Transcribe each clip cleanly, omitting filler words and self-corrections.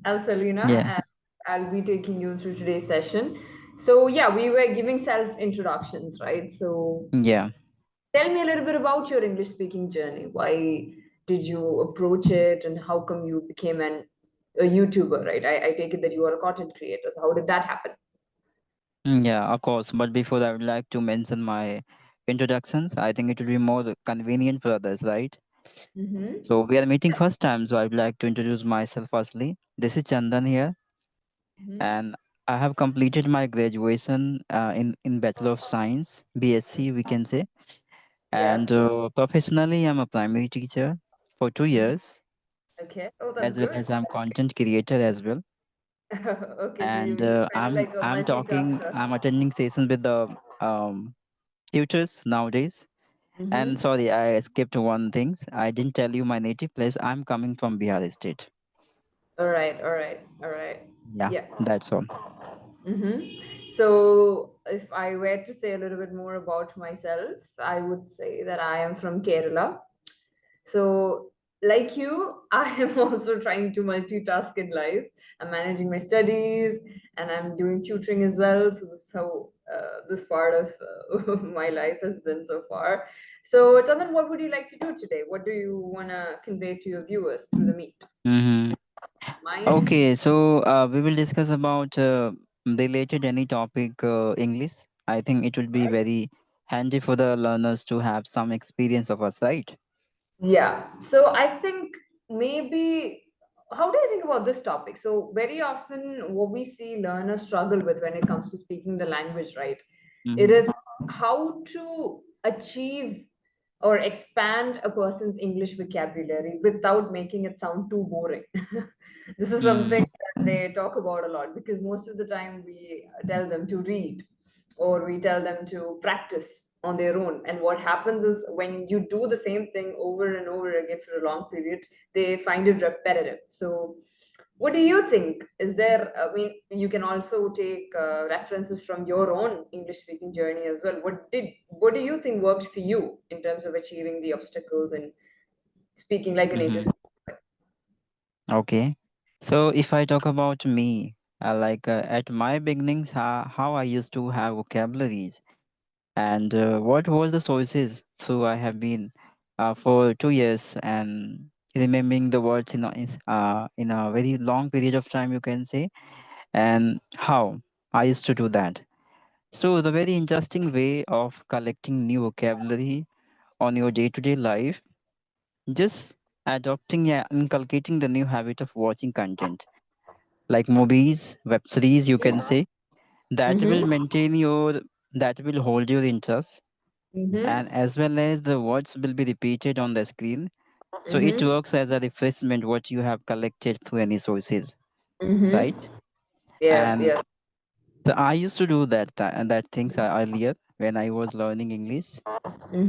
I'm Seleena, Yeah, and I'll be taking you through today's session. So, yeah, we were giving self introductions, right? So, yeah. tell me a little bit about your English speaking journey. Why did you approach it, and how come you became a YouTuber, right? I take it that you are a content creator. So, how did that happen? Yeah, of course. But before that, I would like to mention my introductions. I think it will be more convenient for others, right? Mm-hmm. So we are meeting first time, so I would like to introduce myself firstly. This is Chandan here, Mm-hmm. and I have completed my graduation in Bachelor of Science, BSc, we can say. Yeah. And professionally, I'm a primary teacher for two Mm-hmm. years, Okay. Oh, that's as well good. as I'm content creator as well. Okay, so And you kind of I'm like a I'm talking, multitasker. I'm attending sessions with the um tutors nowadays. And Mm-hmm. sorry, I skipped one thing. I didn't tell you my native place. I'm coming from Bihar state. All right. All right. All right. Yeah, Yeah. that's all. So, if I were to say a little bit more about myself, I would say that I am from Kerala. So, like you, I am also trying to multitask in life. I'm managing my studies and I'm doing tutoring as well. So, this is how this part of my life has been so far. So, Chandan, what would you like to do today? What do you want to convey to your viewers through the meet? Mm-hmm. Mine? Okay, so we will discuss about related any topic English. I think it will be very handy for the learners to have some experience of us, right? Yeah. So I think maybe, how do you think about this topic? So, very often, what we see learners struggle with when it comes to speaking the language, right? It Mm-hmm. is how to achieve or expand a person's English vocabulary without making it sound too boring. This is something Mm-hmm. that they talk about a lot because most of the time we tell them to read or we tell them to practice on their own. And what happens is when you do the same thing over and over again for a long period, they find it repetitive. So, what do you think? Is there, I mean, you can also take references from your own English speaking journey as well. What do you think worked for you in terms of achieving the obstacles and speaking like a native Mm-hmm. speaker? Okay. So if I talk about me, at my beginnings, how I used to have vocabularies and what was the sources. So I have been for 2 years and remembering the words in a very long period of time, you can say, and how I used to do that. So the very interesting way of collecting new vocabulary on your day-to-day life, just adopting, yeah, inculcating the new habit of watching content like movies, web series, you can say, that will Mm-hmm. maintain your, that will hold your interest, and Mm-hmm. as well as the words will be repeated on the screen. So it Mm-hmm. works as a refreshment what you have collected through any sources, Mm-hmm. right? Yeah, And yeah. so I used to do that things earlier when I was learning English,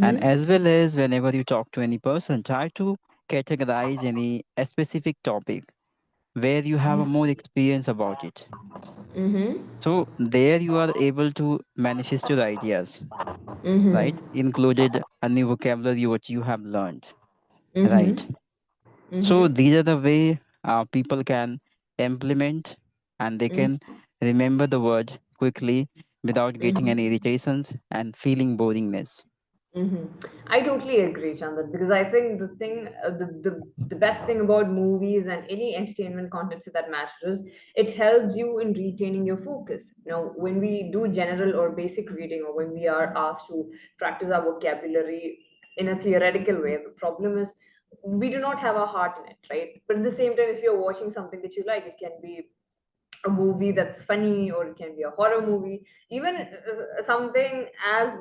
and Mm-hmm. as well as whenever you talk to any person, try to categorize any a specific topic where you have a more experience about it. Mm-hmm. So there you are able to manifest your ideas, Mm-hmm. right? Included a new vocabulary what you have learned, right? Mm-hmm. So Mm-hmm. these are the way people can implement and they can remember the word quickly without getting any Mm-hmm. irritations and feeling boringness. Mm-hmm. I totally agree, Chandan, because I think the best thing about movies and any entertainment content for that matter is it helps you in retaining your focus. You know, when we do general or basic reading, or when we are asked to practice our vocabulary in a theoretical way, the problem is we do not have our heart in it, right? But at the same time, if you're watching something that you like, it can be a movie that's funny, or it can be a horror movie, even something as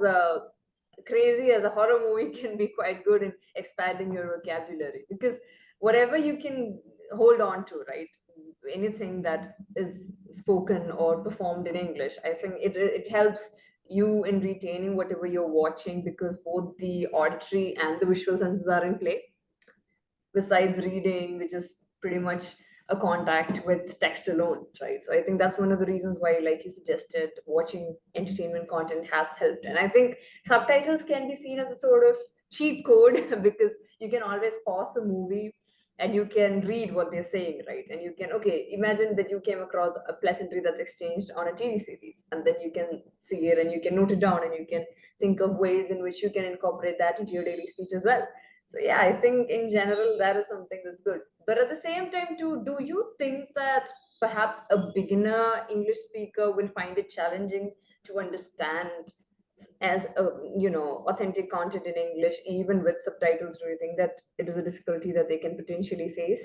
crazy as a horror movie can be quite good in expanding your vocabulary, because whatever you can hold on to, right? Anything that is spoken or performed in English, I think it helps you in retaining whatever you're watching, because both the auditory and the visual senses are in play, besides reading, which is pretty much a contact with text alone, right? So I think that's one of the reasons why, like you suggested, watching entertainment content has helped. And I think subtitles can be seen as a sort of cheat code because you can always pause a movie and you can read what they're saying, right? And you can, okay, imagine that you came across a pleasantry that's exchanged on a TV series, and then you can see it and you can note it down and you can think of ways in which you can incorporate that into your daily speech as well. So yeah, I think in general that is something that's good. But at the same time too, do you think that perhaps a beginner English speaker will find it challenging to understand as a, authentic content in English even with subtitles? Do you think that it is a difficulty that they can potentially face?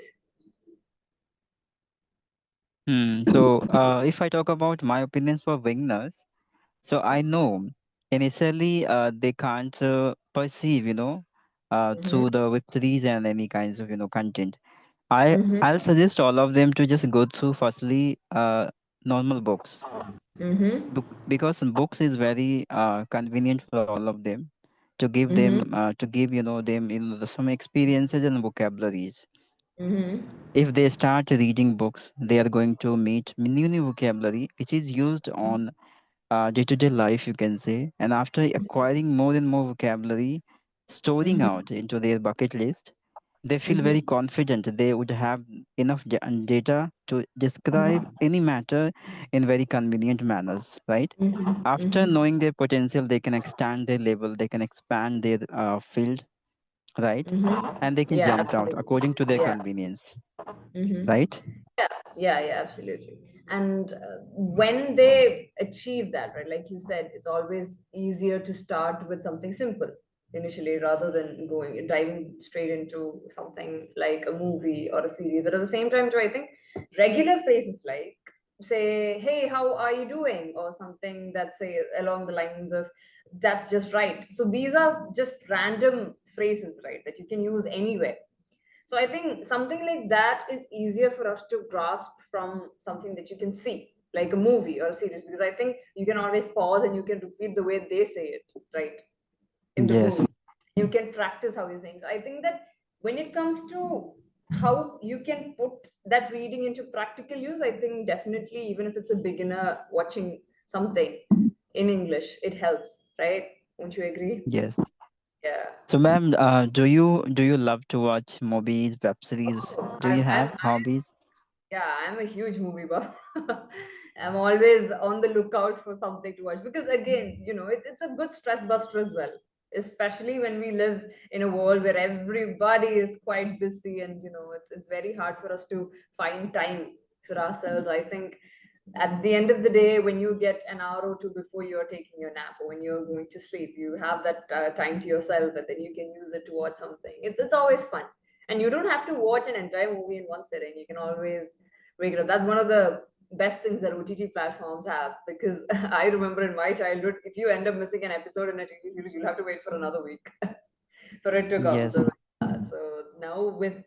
So, if I talk about my opinions for beginners, so I know initially they can't perceive, Mm-hmm. through the web series and any kinds of, content. I'll Mm-hmm. suggest all of them to just go through firstly normal books. Mm-hmm. Because books is very convenient for all of them to give them some experiences and vocabularies. Mm-hmm. If they start reading books, they are going to meet new vocabulary which is used on day-to-day life, you can say. And after acquiring more and more vocabulary, storing Mm-hmm. out into their bucket list, they feel Mm-hmm. very confident they would have enough data to describe any matter in very convenient manners, right? Mm-hmm. After Mm-hmm. knowing their potential, they can extend their level, they can expand their field, right? And they Mm-hmm. can Yeah, jump out absolutely. according to their Yeah. convenience, Mm-hmm. right? Yeah, yeah, absolutely. And when they achieve that, right, like you said, it's always easier to start with something simple initially rather than going diving straight into something like a movie or a series. But at the same time, too, I think regular phrases like say, "Hey, how are you doing?" or something that say along the lines of "That's just right." So these are just random phrases, right, that you can use anywhere. So I think something like that is easier for us to grasp from something that you can see, like a movie or a series, because I think you can always pause and you can repeat the way they say it, right? In the Yes, movie. You can practice how you're saying. So I think that when it comes to how you can put that reading into practical use, I think definitely, even if it's a beginner watching something in English, it helps, right? Won't you agree? yes. Yeah. So, ma'am, do you love to watch movies, web series? Oh, Do you have hobbies? yeah, I'm a huge movie buff. I'm always on the lookout for something to watch because, again, it's a good stress buster as well, especially when we live in a world where everybody is quite busy and, it's very hard for us to find time for ourselves. I think at the end of the day, when you get an hour or two before you're taking your nap or when you're going to sleep, you have that time to yourself and then you can use it to watch something. It's always fun. And you don't have to watch an entire movie in one sitting. You can always break it up. That's one of the best things that OTT platforms have because I remember in my childhood, if you end up missing an episode in a TV series, you'll have to wait for another week for it to come. Yes, So, so now with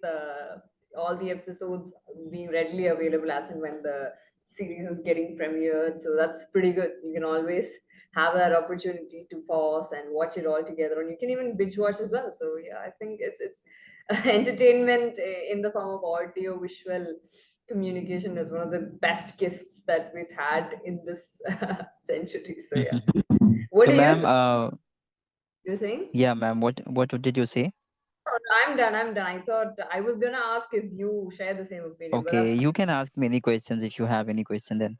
all the episodes being readily available as and when the series is getting premiered, so that's pretty good. You can always have that opportunity to pause and watch it all together, and you can even binge watch as well. So yeah, I think it's entertainment in the form of audio visual communication is one of the best gifts that we've had in this century. So yeah, what so, do you ma'am, think? You're saying? yeah, ma'am, what did you say? No, no, I'm done. I'm done. I thought I was gonna ask if you share the same opinion, but Okay, that's you can ask me any questions if you have any question then.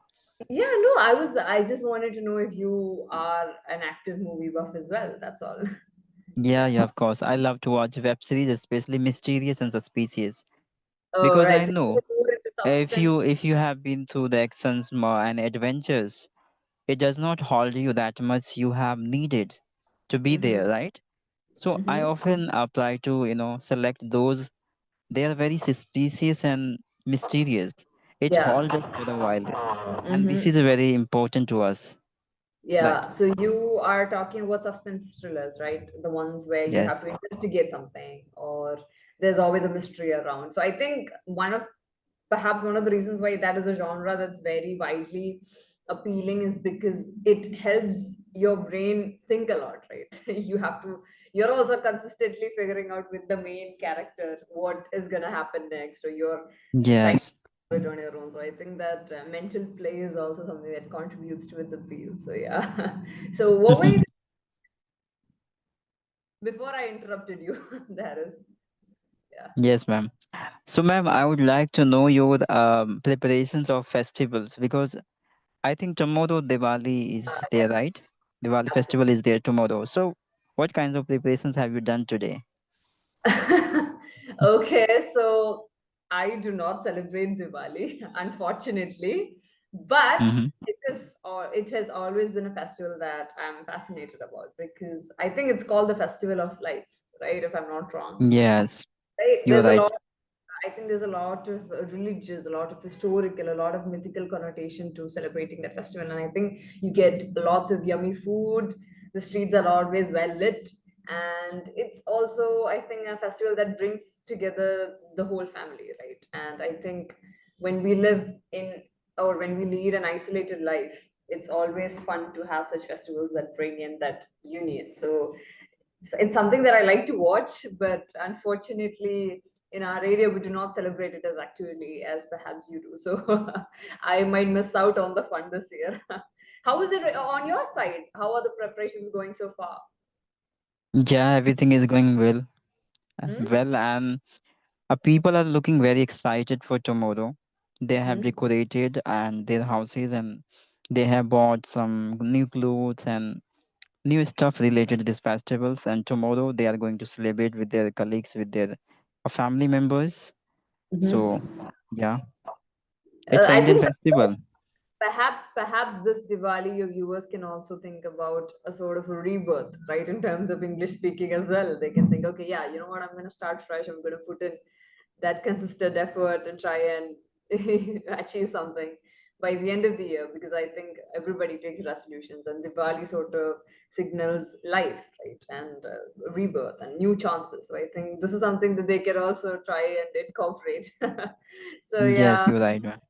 yeah. No, I just wanted to know if you are an active movie buff as well. That's all. Yeah, yeah, of course. I love to watch web series, especially mysterious and suspicious, Oh, because right. I So know you're more into if suspense. you have been through the actions and adventures, it does not hold you that much you have needed to be Mm-hmm. there, right? So I Mm-hmm. often apply to, select those. They are very suspicious and mysterious. It Yeah. holds us for a while, and this Mm-hmm. is very important to us, right? Yeah, so you are talking about suspense thrillers, right? The ones where you Yes, have to investigate something or there's always a mystery around. So I think perhaps one of the reasons why that is a genre that's very widely appealing is because it helps your brain think a lot, right? You're also consistently figuring out with the main character what is going to happen next, or you're trying yes. it on your own. So I think that mental play is also something that contributes to its appeal. So yeah. So what were you before I interrupted you? That is. Yes, ma'am. So, ma'am, I would like to know your preparations of festivals because I think tomorrow Diwali is there, right? Diwali Yeah. festival is there tomorrow. So, what kinds of preparations have you done today? Okay, so I do not celebrate Diwali, unfortunately, but Mm-hmm. it has always been a festival that I'm fascinated about because I think it's called the Festival of Lights, right? If I'm not wrong. Yes, Right? you're There's a right. lot I think there's a lot of religious, a lot of historical, a lot of mythical connotation to celebrating that festival. And I think you get lots of yummy food. The streets are always well lit. And it's also, I think, a festival that brings together the whole family, right? And I think when we live in, or when we lead an isolated life, it's always fun to have such festivals that bring in that union. So it's something that I like to watch, but unfortunately, in our area, we do not celebrate it as actively as perhaps you do. So I might miss out on the fun this year. How is it on your side? How are the preparations going so far? Yeah, everything is going well. Hmm? And people are looking very excited for tomorrow. They have Hmm? decorated and their houses and they have bought some new clothes and new stuff related to these festivals. And tomorrow they are going to celebrate with their colleagues, with their family members. So, Hmm. yeah, it's an I Indian think festival. perhaps this Diwali, your viewers can also think about a sort of a rebirth, right? In terms of English speaking as well. They can think, okay, yeah, you know what, I'm gonna start fresh, I'm gonna put in that consistent effort and try and achieve something by the end of the year, because I think everybody takes resolutions and Diwali sort of signals life, right? And rebirth and new chances. So I think this is something that they can also try and incorporate. So Yes, yeah, you're right, ma'am.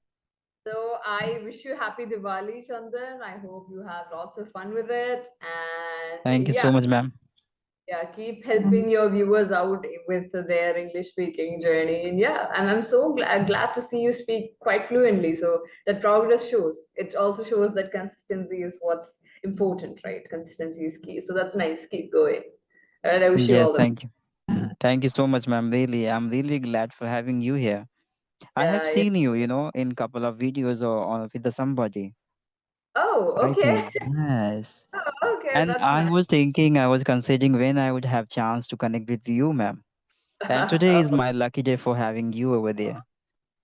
so I wish you happy Diwali, Chandan. I hope you have lots of fun with it. And Thank you so much, ma'am. yeah, keep helping your viewers out with their English speaking journey. And yeah, I'm so glad to see you speak quite fluently. So that progress shows. It also shows that consistency is what's important, right? Consistency is key. So that's nice. Keep going. All right, I wish you Yes, all the best. thank you. Thank you so much, ma'am. Really, I'm really glad for having you here. I have Yeah, yeah. seen you, in couple of videos or with the somebody. Oh, I okay. think yes. Oh, okay, And that's I nice. was thinking, I was considering when I would have chance to connect with you, ma'am. And today is my lucky day for having you over there.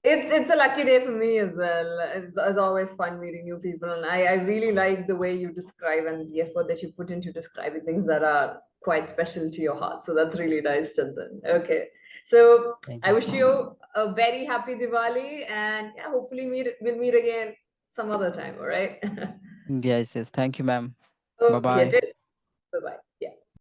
It's a lucky day for me as well. It's always fun meeting new people, and I really like the way you describe and the effort that you put into describing things that are quite special to your heart. So that's really nice, Chandan. Okay, so Thank I you. wish you a very happy Diwali, and yeah, hopefully we'll meet again some other time. All right. Yes, yes. Thank you, ma'am. Bye Okay, bye. bye bye.